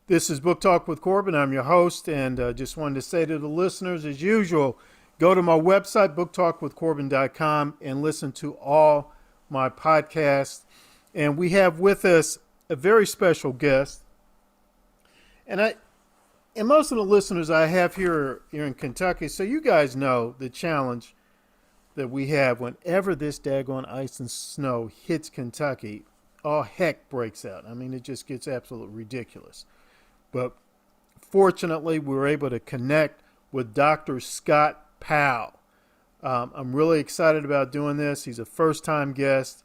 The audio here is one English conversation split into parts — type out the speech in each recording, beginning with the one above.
This is Book Talk with Corbin. I'm your host, and just wanted to say to the listeners, as usual, go to my website, booktalkwithcorbin.com, and listen to all my podcasts. And we have with us a very special guest. And most of the listeners I have here in Kentucky, so you guys know the challenge that we have whenever this daggone ice and snow hits Kentucky. All heck breaks out. I mean, it just gets absolutely ridiculous. But fortunately, we were able to connect with Dr. Scott Powell. I'm really excited about doing this. He's a first-time guest,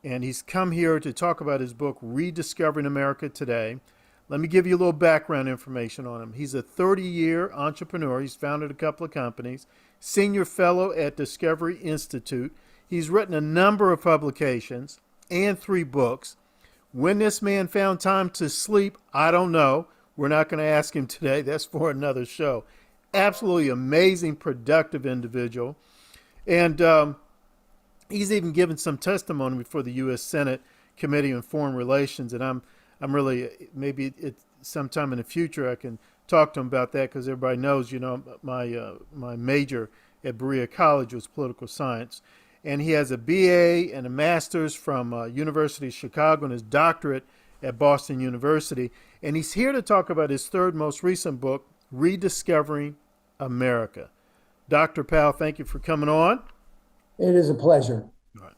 and he's come here to talk about his book, Rediscovering America today. Let me give you a little background information on him. He's a 30-year entrepreneur. He's founded a couple of companies, senior fellow at Discovery Institute. He's written a number of publications and 3 books. When this man found time to sleep, I don't know. We're not going to ask him today. That's for another show. Absolutely amazing, productive individual. And he's even given some testimony before the U.S. Senate Committee on Foreign Relations. And I'm really, maybe sometime in the future I can talk to him about that, because everybody knows, my major at Berea College was political science. And he has a BA and a master's from University of Chicago and his doctorate at Boston University. And he's here to talk about his third most recent book, Rediscovering America. Dr. Powell, thank you for coming on. It is a pleasure. All right.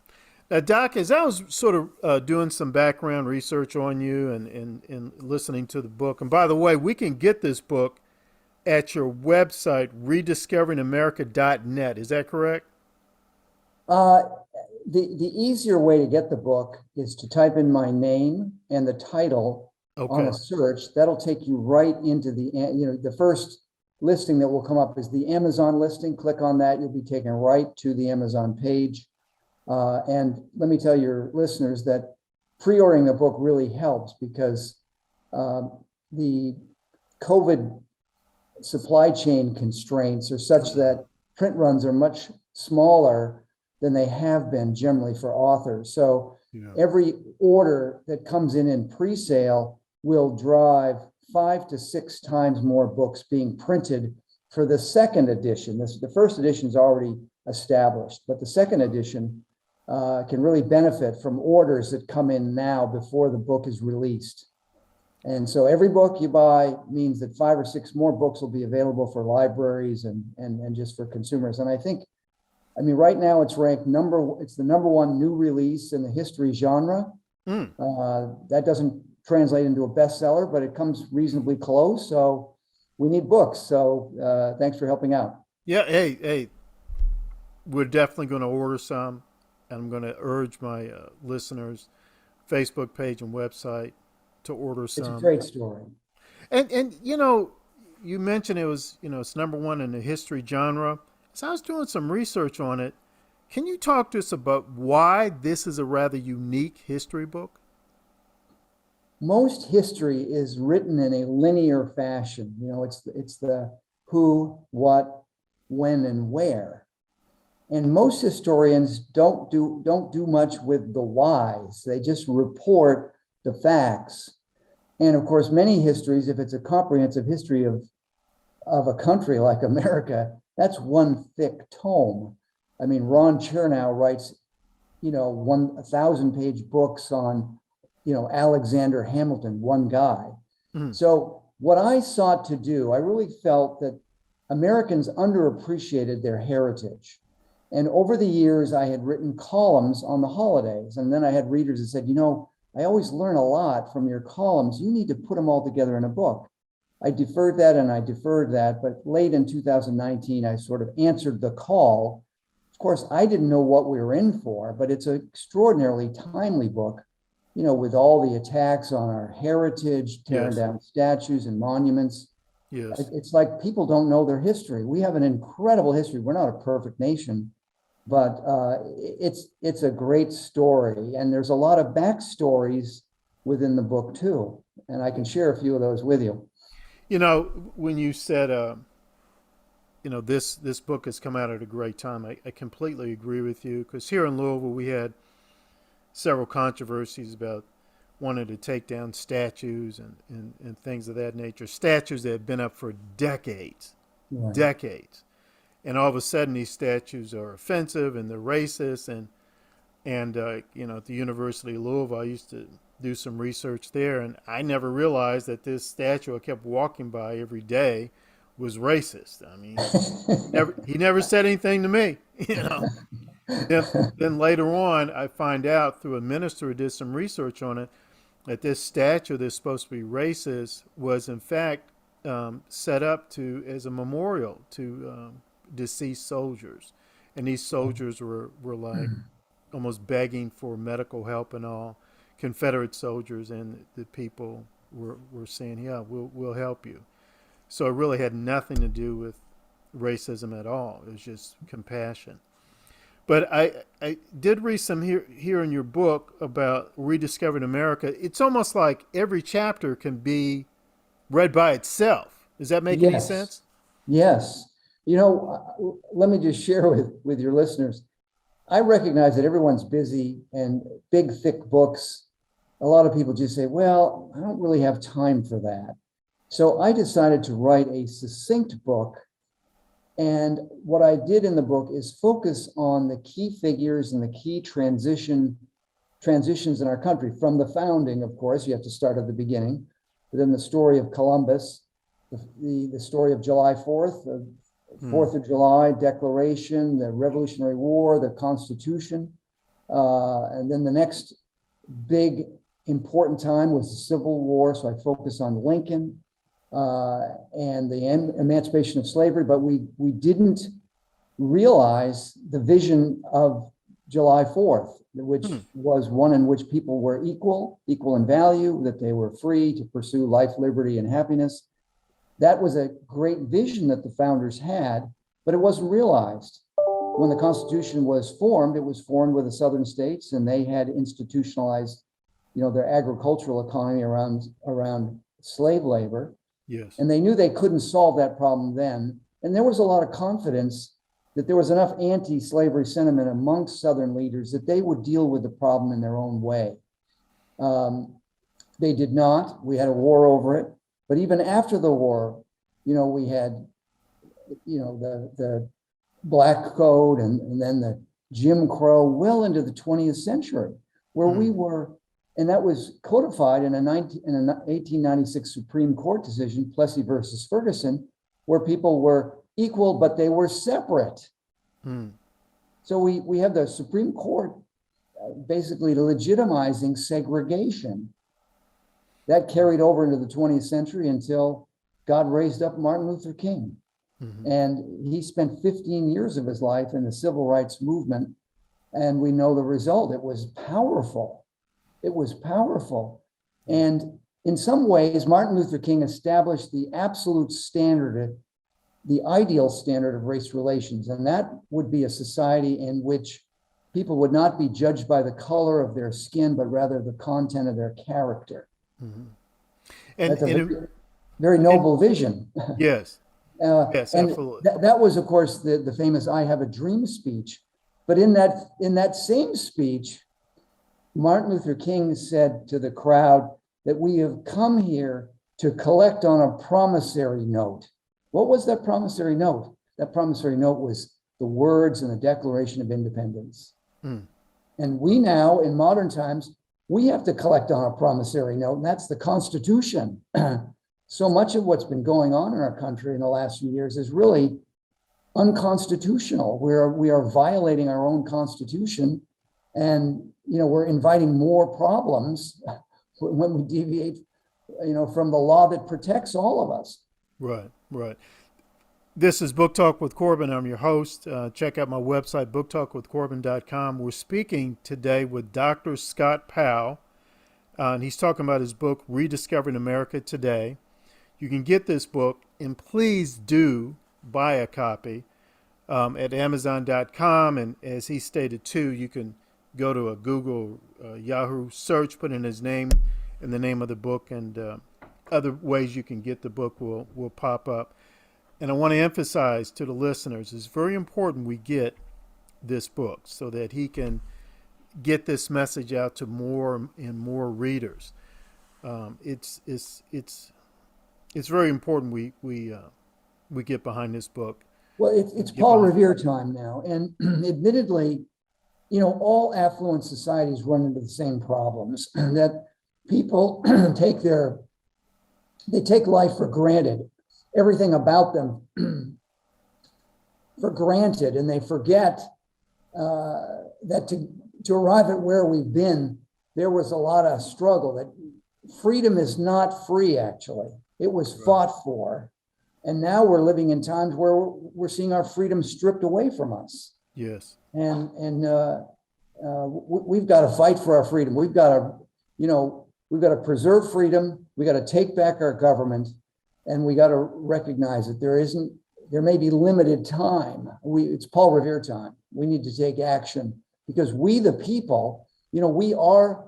Now, Doc, as I was sort of doing some background research on you and listening to the book, and by the way, we can get this book at your website, rediscoveringamerica.net. Is that correct? The easier way to get the book is to type in my name and the title on a search. That'll take you right into the first listing that will come up is the Amazon listing. Click on that. You'll be taken right to the Amazon page. And let me tell your listeners that pre-ordering the book really helps, because the COVID supply chain constraints are such that print runs are much smaller than they have been generally for authors. So every order that comes in pre-sale will drive 5 to 6 times more books being printed for the second edition. The first edition is already established, but the second edition can really benefit from orders that come in now before the book is released. And so every book you buy means that 5 or 6 more books will be available for libraries and just for consumers. And right now it's ranked it's the number 1 new release in the history genre. That doesn't translate into a bestseller, but it comes reasonably close. So we need books. So thanks for helping out. Yeah. Hey, we're definitely going to order some. And I'm going to urge my listeners, Facebook page and website, to order some. It's a great story. And you mentioned it was, it's number 1 in the history genre. So I was doing some research on it. Can you talk to us about why this is a rather unique history book? Most history is written in a linear fashion. It's the who, what, when, and where. And most historians don't do much with the whys. They just report the facts. And of course, many histories, if it's a comprehensive history of a country like America, that's one thick tome. Ron Chernow writes, 1,000-page books on, Alexander Hamilton, one guy. So what I sought to do, I really felt that Americans underappreciated their heritage. And over the years, I had written columns on the holidays. And then I had readers that said, I always learn a lot from your columns. You need to put them all together in a book. I deferred that. But late in 2019, I sort of answered the call. Of course, I didn't know what we were in for, but it's an extraordinarily timely book, with all the attacks on our heritage, tearing down statues and monuments. Yes. It's like people don't know their history. We have an incredible history. We're not a perfect nation, but it's a great story. And there's a lot of backstories within the book too. And I can share a few of those with you. When you said, this book has come out at a great time, I completely agree with you, because here in Louisville, we had several controversies about wanted to take down statues and things of that nature, statues that had been up for decades, Right. decades. And all of a sudden, these statues are offensive and they're racist. And at the University of Louisville, I used to do some research there, and I never realized that this statue I kept walking by every day was racist. I mean, he never said anything to me, Then later on, I find out through a minister who did some research on it that this statue that's supposed to be racist was in fact set up to as a memorial to deceased soldiers, and these soldiers were like almost begging for medical help and all. Confederate soldiers, and the people were saying, "Yeah, we'll help you." So it really had nothing to do with racism at all. It was just compassion. But I did read some here in your book about Rediscovering America. It's almost like every chapter can be read by itself. Does that make any sense? Yes. Let me just share with your listeners. I recognize that everyone's busy and big, thick books. A lot of people just say, well, I don't really have time for that. So I decided to write a succinct book. And what I did in the book is focus on the key figures and the key transitions in our country. From the founding, of course, you have to start at the beginning. But then the story of Columbus, the story of July 4th, the 4th of July Declaration, the Revolutionary War, the Constitution. And then the next big important time was the Civil War. So I focused on Lincoln and the emancipation of slavery, but we didn't realize the vision of July 4th, which was one in which people were equal in value, that they were free to pursue life, liberty, and happiness. That was a great vision that the founders had, but it wasn't realized. When the Constitution was formed, it was formed with the southern states, and they had institutionalized, their agricultural economy around slave labor. Yes. And they knew they couldn't solve that problem then. And there was a lot of confidence that there was enough anti-slavery sentiment amongst Southern leaders that they would deal with the problem in their own way. They did not. We had a war over it. But even after the war, we had, the Black Code and then the Jim Crow well into the 20th century, where we were, and that was codified in an 1896 Supreme Court decision, Plessy versus Ferguson, where people were equal, but they were separate. So we have the Supreme Court basically legitimizing segregation. That carried over into the 20th century until God raised up Martin Luther King. And he spent 15 years of his life in the civil rights movement. And we know the result. It was powerful. It was powerful. And in some ways, Martin Luther King established the absolute standard, the ideal standard of race relations. And that would be a society in which people would not be judged by the color of their skin, but rather the content of their character. And that's a very noble vision. Yes. Yes, absolutely. That was, of course, the famous "I Have a Dream" speech. But in that same speech, Martin Luther King said to the crowd that we have come here to collect on a promissory note. What was that promissory note? That promissory note was the words in the Declaration of Independence. And we now, in modern times, we have to collect on a promissory note, and that's the Constitution. So much of what's been going on in our country in the last few years is really unconstitutional. We are violating our own Constitution, and we're inviting more problems when we deviate, from the law that protects all of us. Right. This is Book Talk with Corbin. I'm your host. Check out my website, booktalkwithcorbin.com. We're speaking today with Dr. Scott Powell, and he's talking about his book, Rediscovering America Today. You can get this book, and please do buy a copy at Amazon.com. And as he stated, too, you can go to a Google, Yahoo search, put in his name and the name of the book, and other ways you can get the book will pop up. And I want to emphasize to the listeners, it's very important we get this book so that he can get this message out to more and more readers. It's very important we get behind this book. Well, it's Paul Revere time now, and admittedly, all affluent societies run into the same problems that people they take life for granted, everything about them for granted, and they forget that to arrive at where we've been, there was a lot of struggle. That freedom is not free, actually. It was fought for. And now we're living in times where we're seeing our freedom stripped away from us. Yes. And we've got to fight for our freedom. We've got to preserve freedom. We got to take back our government, and we got to recognize that there may be limited time. It's Paul Revere time. We need to take action because we, the people, we are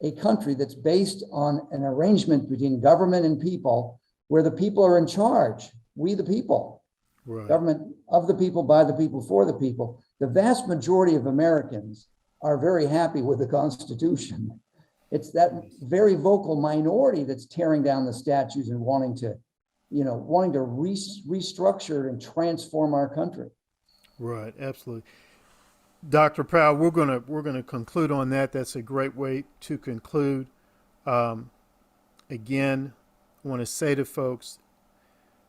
a country that's based on an arrangement between government and people where the people are in charge. We, the people, right. Government of the people, by the people, for the people. The vast majority of Americans are very happy with the Constitution. It's that very vocal minority that's tearing down the statues and wanting to restructure and transform our country. Right, absolutely. Dr. Powell, we're gonna conclude on that. That's a great way to conclude. Again, I want to say to folks,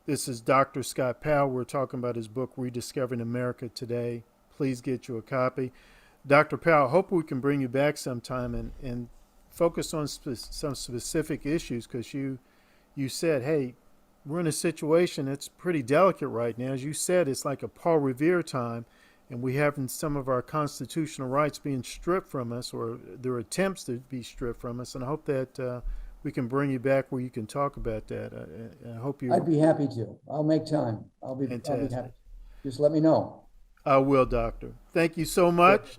this is Dr. Scott Powell. We're talking about his book, Rediscovering America, today. Please get you a copy. Dr. Powell, hope we can bring you back sometime and focus on some specific issues, because you said, hey, we're in a situation that's pretty delicate right now. As you said, it's like a Paul Revere time, and we have some of our constitutional rights being stripped from us, or there are attempts to be stripped from us. And I hope that we can bring you back where you can talk about that. I hope you. I'd be happy to. I'll make time. I'll be happy. Just let me know. I will, Doctor. Thank you so much.